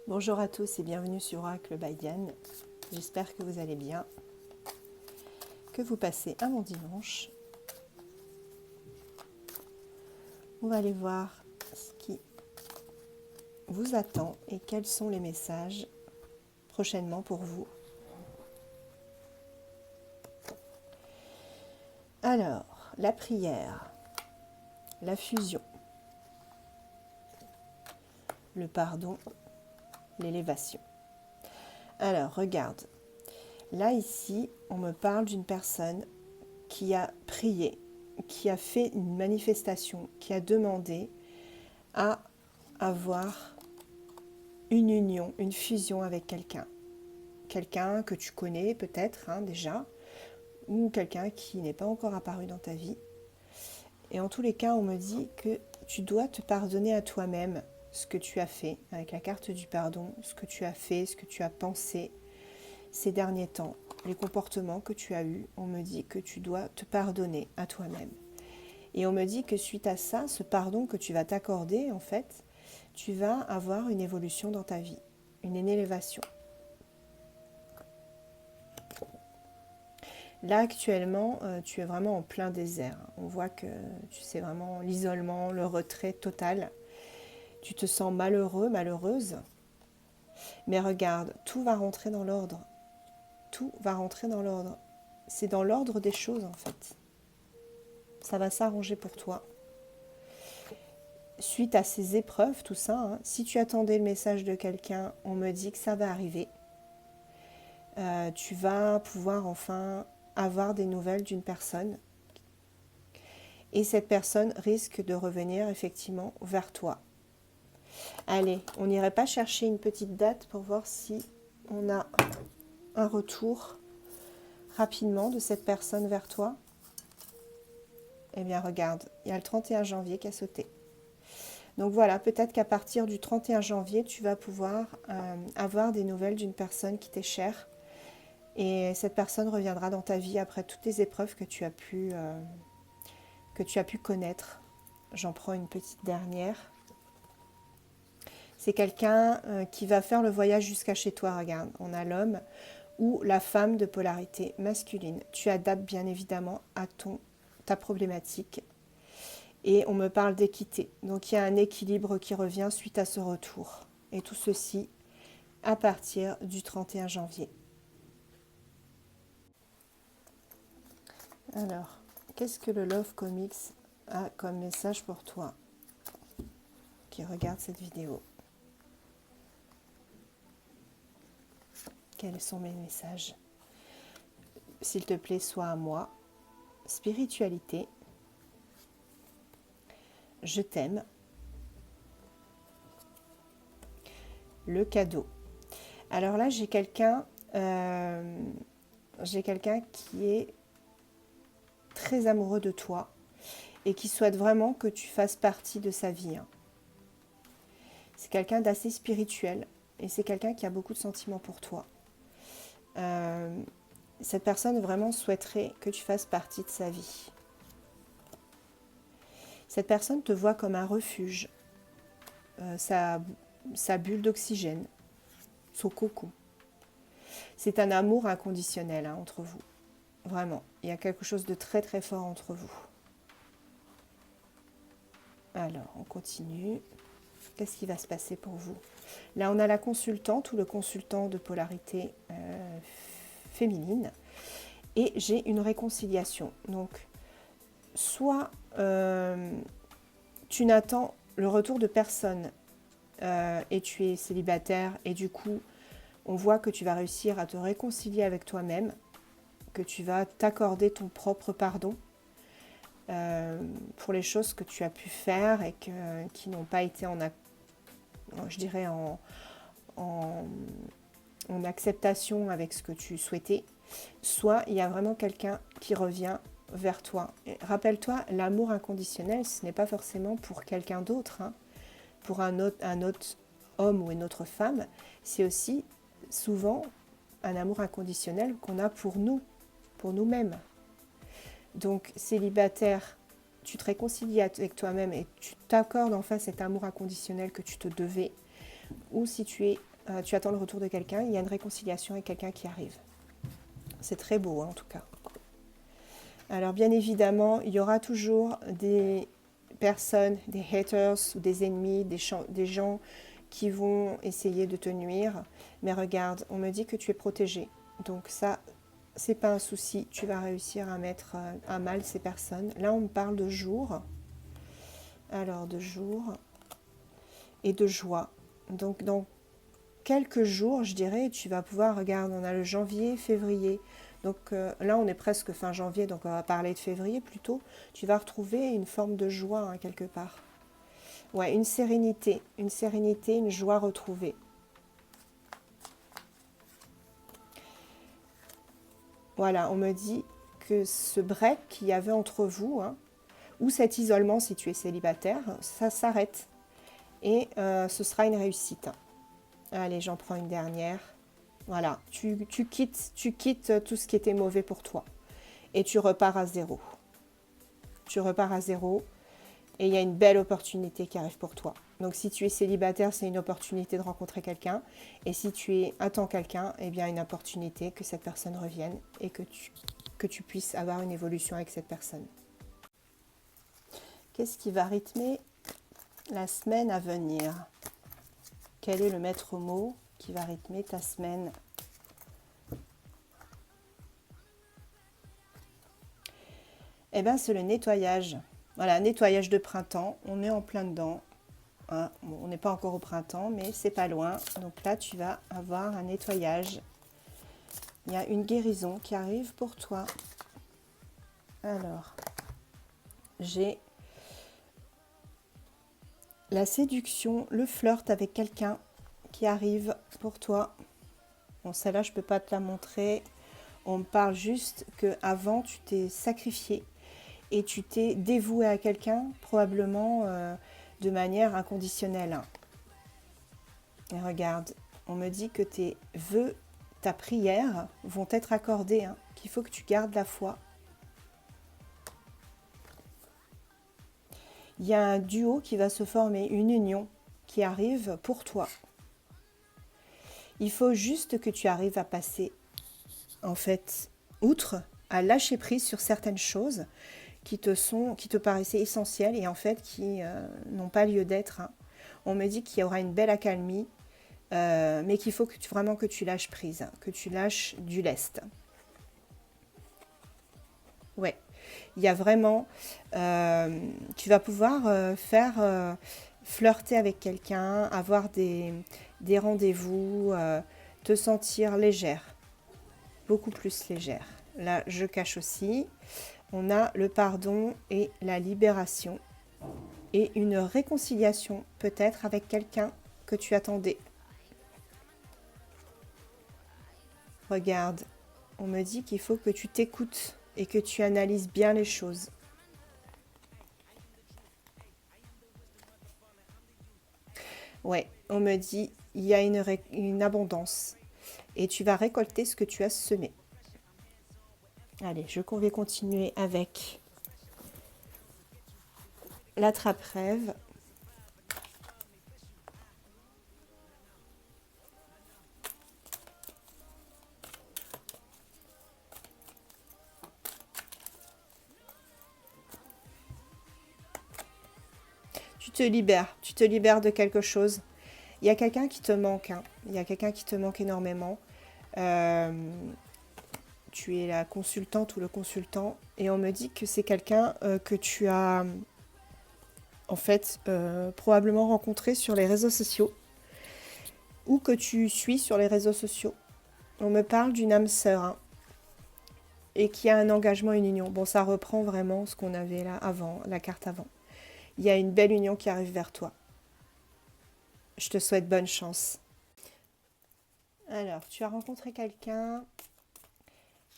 Bonjour à tous et bienvenue sur Oracle by Diane. J'espère que vous allez bien, que vous passez un bon dimanche. On va aller voir ce qui vous attend et quels sont les messages prochainement pour vous. Alors, la prière, la fusion, le pardon, l'élévation. Alors, regarde. Là, ici, on me parle d'une personne qui a prié, qui a fait une manifestation, qui a demandé à avoir une union, une fusion avec quelqu'un. Quelqu'un que tu connais peut-être déjà, ou quelqu'un qui n'est pas encore apparu dans ta vie. Et en tous les cas, on me dit que tu dois te pardonner à toi-même ce que tu as fait, avec la carte du pardon, ce que tu as fait, ce que tu as pensé ces derniers temps, les comportements que tu as eus. On me dit que tu dois te pardonner à toi-même. Et on me dit que suite à ça, ce pardon que tu vas t'accorder, en fait, tu vas avoir une évolution dans ta vie, une élévation. Là, actuellement, tu es vraiment en plein désert. On voit que tu sais vraiment l'isolement, le retrait total. Tu te sens malheureux, malheureuse. Mais regarde, tout va rentrer dans l'ordre. Tout va rentrer dans l'ordre. C'est dans l'ordre des choses, en fait. Ça va s'arranger pour toi. Suite à ces épreuves, tout ça, si tu attendais le message de quelqu'un, on me dit que ça va arriver. Tu vas pouvoir enfin avoir des nouvelles d'une personne. Et cette personne risque de revenir effectivement vers toi. Allez, on n'irait pas chercher une petite date pour voir si on a un retour rapidement de cette personne vers toi. Eh bien, regarde, il y a le 31 janvier qui a sauté. Donc voilà, peut-être qu'à partir du 31 janvier, tu vas pouvoir avoir des nouvelles d'une personne qui t'est chère. Et cette personne reviendra dans ta vie après toutes les épreuves que tu as pu connaître. J'en prends une petite dernière. C'est quelqu'un qui va faire le voyage jusqu'à chez toi. Regarde, on a l'homme ou la femme de polarité masculine. Tu adaptes bien évidemment à ta problématique. Et on me parle d'équité. Donc il y a un équilibre qui revient suite à ce retour. Et tout ceci à partir du 31 janvier. Alors, qu'est-ce que le Love Comics a comme message pour toi qui regarde cette vidéo? Quels sont mes messages? S'il te plaît, sois à moi. Spiritualité. Je t'aime. Le cadeau. Alors là, j'ai quelqu'un qui est très amoureux de toi et qui souhaite vraiment que tu fasses partie de sa vie. C'est quelqu'un d'assez spirituel et c'est quelqu'un qui a beaucoup de sentiments pour toi. Cette personne vraiment souhaiterait que tu fasses partie de sa vie. Cette personne te voit comme un refuge, sa bulle d'oxygène, son cocon. C'est un amour inconditionnel entre vous. Vraiment, il y a quelque chose de très très fort entre vous. Alors, on continue. Qu'est-ce qui va se passer pour vous? Là, on a la consultante ou le consultant de polarité féminine. Et j'ai une réconciliation. Donc, soit tu n'attends le retour de personne et tu es célibataire et du coup, on voit que tu vas réussir à te réconcilier avec toi-même, que tu vas t'accorder ton propre pardon pour les choses que tu as pu faire et qui n'ont pas été en acceptation avec ce que tu souhaitais. Soit il y a vraiment quelqu'un qui revient vers toi. Rappelle-toi, l'amour inconditionnel, ce n'est pas forcément pour quelqu'un d'autre, pour un autre homme ou une autre femme, c'est aussi souvent un amour inconditionnel qu'on a pour nous, pour nous-mêmes. Donc, célibataire, tu te réconcilies avec toi-même et tu t'accordes enfin cet amour inconditionnel que tu te devais. Ou si tu es tu attends le retour de quelqu'un, il y a une réconciliation avec quelqu'un qui arrive. C'est très beau hein, en tout cas. Alors bien évidemment, il y aura toujours des personnes, des haters ou des ennemis, des gens qui vont essayer de te nuire. Mais regarde, on me dit que tu es protégé. Donc ça, c'est pas un souci. Tu vas réussir à mettre à mal ces personnes. Là, on me parle de jour. Alors, de jour et de joie. Donc, dans quelques jours, je dirais, tu vas pouvoir, regarde, on a le janvier, février. Donc là, on est presque fin janvier, donc on va parler de février plutôt. Tu vas retrouver une forme de joie hein, quelque part. Ouais, une sérénité, une joie retrouvée. Voilà, on me dit que ce break qu'il y avait entre vous, hein, ou cet isolement si tu es célibataire, ça s'arrête. Et ce sera une réussite. Allez, j'en prends une dernière. Voilà, tu quittes tout ce qui était mauvais pour toi. Et tu repars à zéro. Tu repars à zéro. Et il y a une belle opportunité qui arrive pour toi. Donc si tu es célibataire, c'est une opportunité de rencontrer quelqu'un. Et si tu attends quelqu'un, eh bien une opportunité que cette personne revienne et que tu puisses avoir une évolution avec cette personne. Qu'est-ce qui va rythmer la semaine à venir? Quel est le maître mot qui va rythmer ta semaine? Eh bien, c'est le nettoyage. Voilà, nettoyage de printemps. On est en plein dedans. Hein, bon, on n'est pas encore au printemps, mais c'est pas loin. Donc là, tu vas avoir un nettoyage. Il y a une guérison qui arrive pour toi. Alors, j'ai la séduction, le flirt avec quelqu'un qui arrive pour toi. Bon, celle-là, je ne peux pas te la montrer. On me parle juste qu'avant, tu t'es sacrifié et tu t'es dévoué à quelqu'un, probablement de manière inconditionnelle. Et regarde, on me dit que tes vœux, ta prière vont être accordés, hein, qu'il faut que tu gardes la foi. Il y a un duo qui va se former, une union qui arrive pour toi. Il faut juste que tu arrives à passer, en fait, outre, à lâcher prise sur certaines choses qui te paraissaient essentielles et en fait qui n'ont pas lieu d'être. Hein. On me dit qu'il y aura une belle accalmie, mais qu'il faut vraiment que tu lâches prise, hein, que tu lâches du lest. Ouais, il y a vraiment, tu vas pouvoir flirter avec quelqu'un, avoir des rendez-vous, te sentir légère, beaucoup plus légère. Là, je cache aussi. On a le pardon et la libération et une réconciliation peut-être avec quelqu'un que tu attendais. Regarde, on me dit qu'il faut que tu t'écoutes et que tu analyses bien les choses. Ouais, on me dit il y a une abondance et tu vas récolter ce que tu as semé. Allez, je vais continuer avec l'attrape-rêve. Tu te libères de quelque chose. Il y a quelqu'un qui te manque, hein. Il y a quelqu'un qui te manque énormément. Tu es la consultante ou le consultant et on me dit que c'est quelqu'un que tu as en fait probablement rencontré sur les réseaux sociaux ou que tu suis sur les réseaux sociaux. On me parle d'une âme sœur hein, et qui a un engagement, une union. Bon, ça reprend vraiment ce qu'on avait là avant, la carte avant. Il y a une belle union qui arrive vers toi. Je te souhaite bonne chance. Alors, tu as rencontré quelqu'un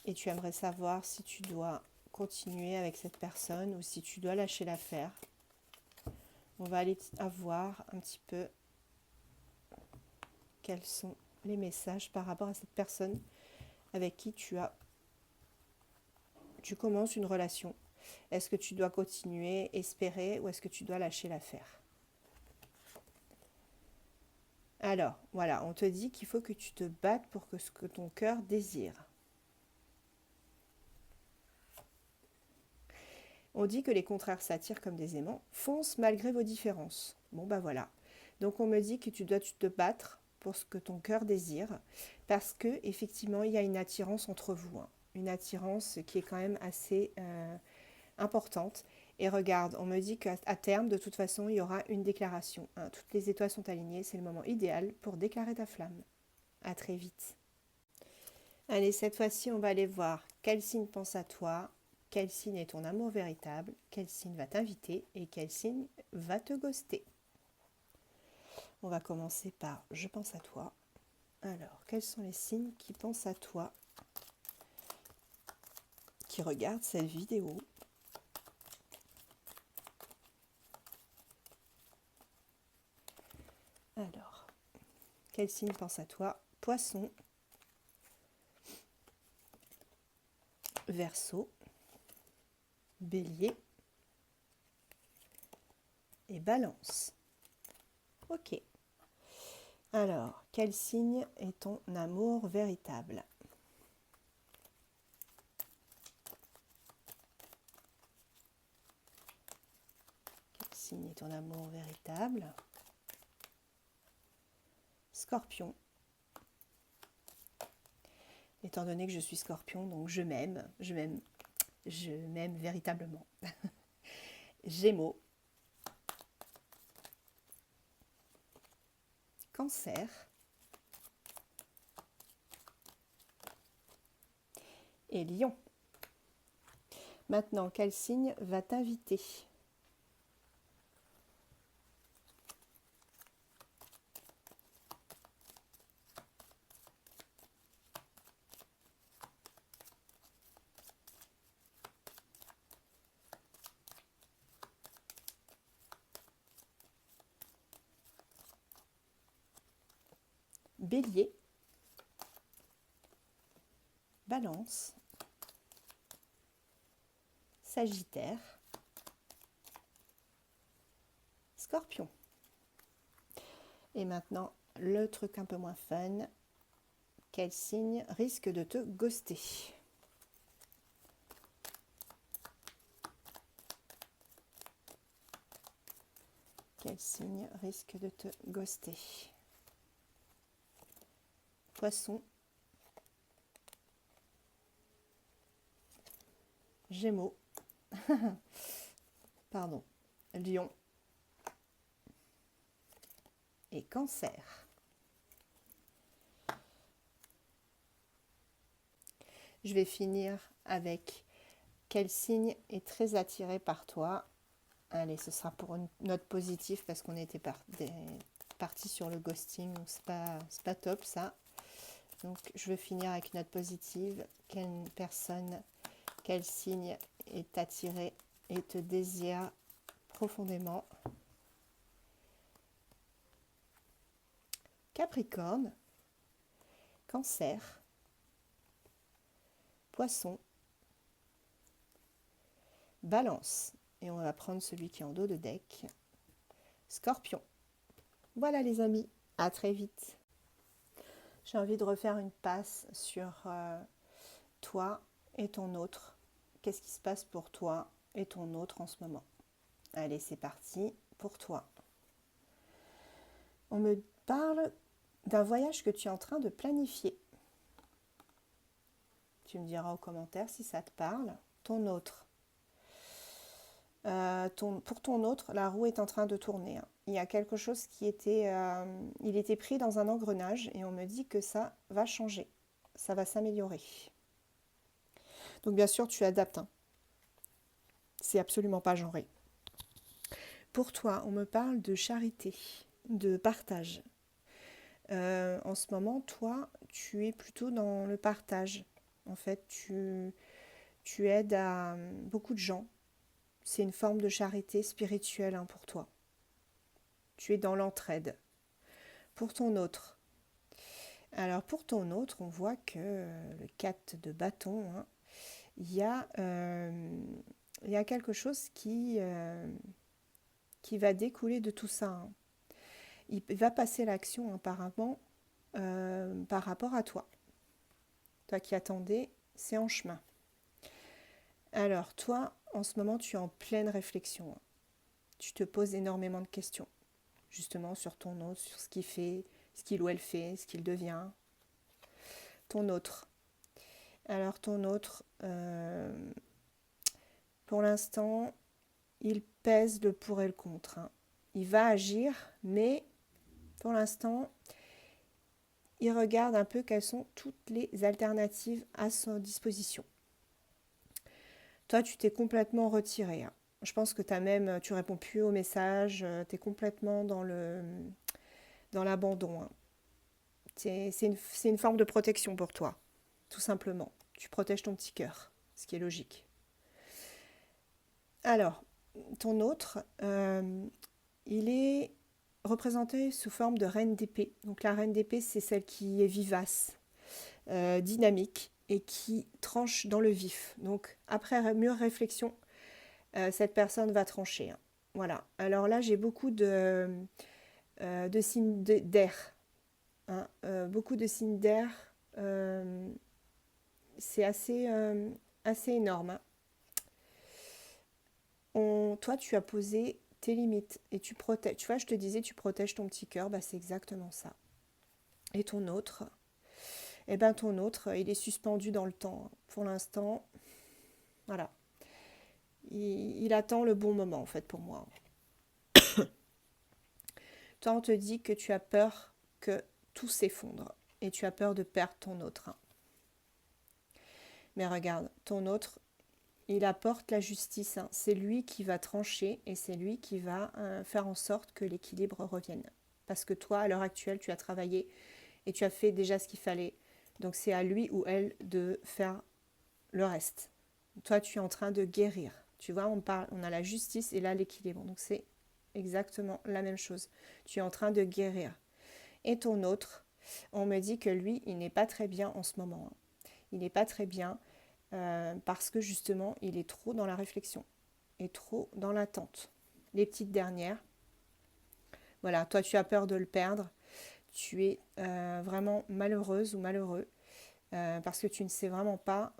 et tu aimerais savoir si tu dois continuer avec cette personne ou si tu dois lâcher l'affaire. On va aller voir un petit peu quels sont les messages par rapport à cette personne avec qui tu commences une relation. Est-ce que tu dois continuer, espérer ou est-ce que tu dois lâcher l'affaire? Alors, voilà, on te dit qu'il faut que tu te battes pour que ce que ton cœur désire. On dit que les contraires s'attirent comme des aimants. Fonce malgré vos différences. Bon, bah voilà. Donc, on me dit que tu dois te battre pour ce que ton cœur désire, parce que effectivement, il y a une attirance entre vous, hein. Une attirance qui est quand même assez importante. Et regarde, on me dit qu'à terme, de toute façon, il y aura une déclaration, hein. Toutes les étoiles sont alignées, c'est le moment idéal pour déclarer ta flamme. À très vite. Allez, cette fois-ci, on va aller voir quel signe pense à toi, quel signe est ton amour véritable, quel signe va t'inviter et quel signe va te ghoster. On va commencer par je pense à toi. Alors, quels sont les signes qui pensent à toi, qui regardent cette vidéo? Alors, quel signe pense à toi? Poisson, Verseau, Bélier et Balance. Ok. Alors, quel signe est ton amour véritable? Quel signe est ton amour véritable? Scorpion. Étant donné que je suis Scorpion, donc je m'aime véritablement. Gémeaux. Cancer. Et Lion. Maintenant, quel signe va t'inviter? Bélier, Balance, Sagittaire, Scorpion. Et maintenant, le truc un peu moins fun. Quel signe risque de te ghoster? Quel signe risque de te ghoster? Poisson, Gémeaux, pardon, Lion et Cancer. Je vais finir avec quel signe est très attiré par toi. Allez, ce sera pour une note positive parce qu'on était parti sur le ghosting, donc c'est pas top ça. Donc je veux finir avec une note positive. Quelle personne, quel signe est attiré et te désire profondément? Capricorne, Cancer, Poisson, Balance. Et on va prendre celui qui est en dos de deck. Scorpion. Voilà les amis, à très vite. J'ai envie de refaire une passe sur toi et ton autre. Qu'est-ce qui se passe pour toi et ton autre en ce moment? Allez, c'est parti pour toi. On me parle d'un voyage que tu es en train de planifier. Tu me diras aux commentaires si ça te parle. Ton autre. Pour ton autre, la roue est en train de tourner, hein. Il y a quelque chose qui était... il était pris dans un engrenage et on me dit que ça va changer. Ça va s'améliorer. Donc bien sûr, tu adaptes, hein. C'est absolument pas genré. Pour toi, on me parle de charité, de partage. En ce moment, toi, tu es plutôt dans le partage. En fait, tu aides à beaucoup de gens. C'est une forme de charité spirituelle, hein, pour toi. Tu es dans l'entraide. Pour ton autre. Alors, pour ton autre, on voit que le 4 de bâton, hein, il y a quelque chose qui va découler de tout ça, hein. il va passer à l'action apparemment par rapport à toi. Toi qui attendais, c'est en chemin. Alors toi, en ce moment, tu es en pleine réflexion. Tu te poses énormément de questions, justement sur ton autre, sur ce qu'il fait, ce qu'il ou elle fait, ce qu'il devient. Ton autre. Alors ton autre, pour l'instant, il pèse le pour et le contre. Il va agir, mais pour l'instant, il regarde un peu quelles sont toutes les alternatives à sa disposition. Toi, tu t'es complètement retiré. Je pense que tu réponds plus aux messages, tu es complètement dans l'abandon. C'est une forme de protection pour toi, tout simplement. Tu protèges ton petit cœur, ce qui est logique. Alors, ton autre, il est représenté sous forme de reine d'épée. Donc la reine d'épée, c'est celle qui est vivace, dynamique et qui tranche dans le vif. Donc après mûre réflexion, cette personne va trancher. Voilà. Alors là, j'ai beaucoup de signes d'air. Beaucoup de signes d'air. C'est assez énorme. Toi, tu as posé tes limites et tu protèges. Tu vois, je te disais, tu protèges ton petit cœur. Bah, c'est exactement ça. Et ton autre, il est suspendu dans le temps. Pour l'instant, voilà. Il attend le bon moment, en fait, pour moi. Toi, on te dit que tu as peur que tout s'effondre et tu as peur de perdre ton autre. Mais regarde, ton autre, il apporte la justice. C'est lui qui va trancher et c'est lui qui va faire en sorte que l'équilibre revienne. Parce que toi, à l'heure actuelle, tu as travaillé et tu as fait déjà ce qu'il fallait. Donc c'est à lui ou elle de faire le reste. Toi, tu es en train de guérir. Tu vois, on a la justice et là l'équilibre. Donc c'est exactement la même chose. Tu es en train de guérir. Et ton autre, on me dit que lui, il n'est pas très bien en ce moment. Il n'est pas très bien parce que justement, il est trop dans la réflexion et trop dans l'attente. Les petites dernières. Voilà, toi, tu as peur de le perdre. Tu es vraiment malheureuse ou malheureux parce que tu ne sais vraiment pas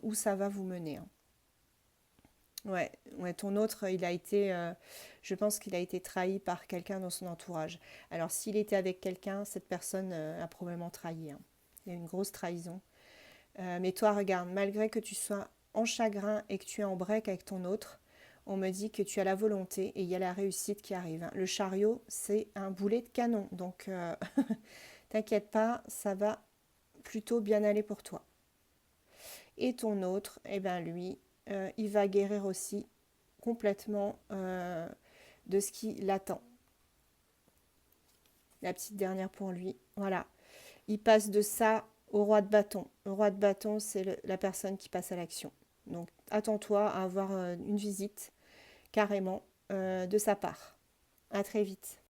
où ça va vous mener. Ouais, ton autre, je pense qu'il a été trahi par quelqu'un dans son entourage. Alors, s'il était avec quelqu'un, cette personne a probablement trahi. Il y a une grosse trahison. Mais toi, regarde, malgré que tu sois en chagrin et que tu es en break avec ton autre, on me dit que tu as la volonté et il y a la réussite qui arrive. Le chariot, c'est un boulet de canon. Donc, t'inquiète pas, ça va plutôt bien aller pour toi. Et ton autre, eh ben lui, il va guérir aussi complètement de ce qui l'attend. La petite dernière pour lui. Voilà. Il passe de ça au roi de bâton. Le roi de bâton, c'est la personne qui passe à l'action. Donc, attends-toi à avoir une visite carrément de sa part. À très vite.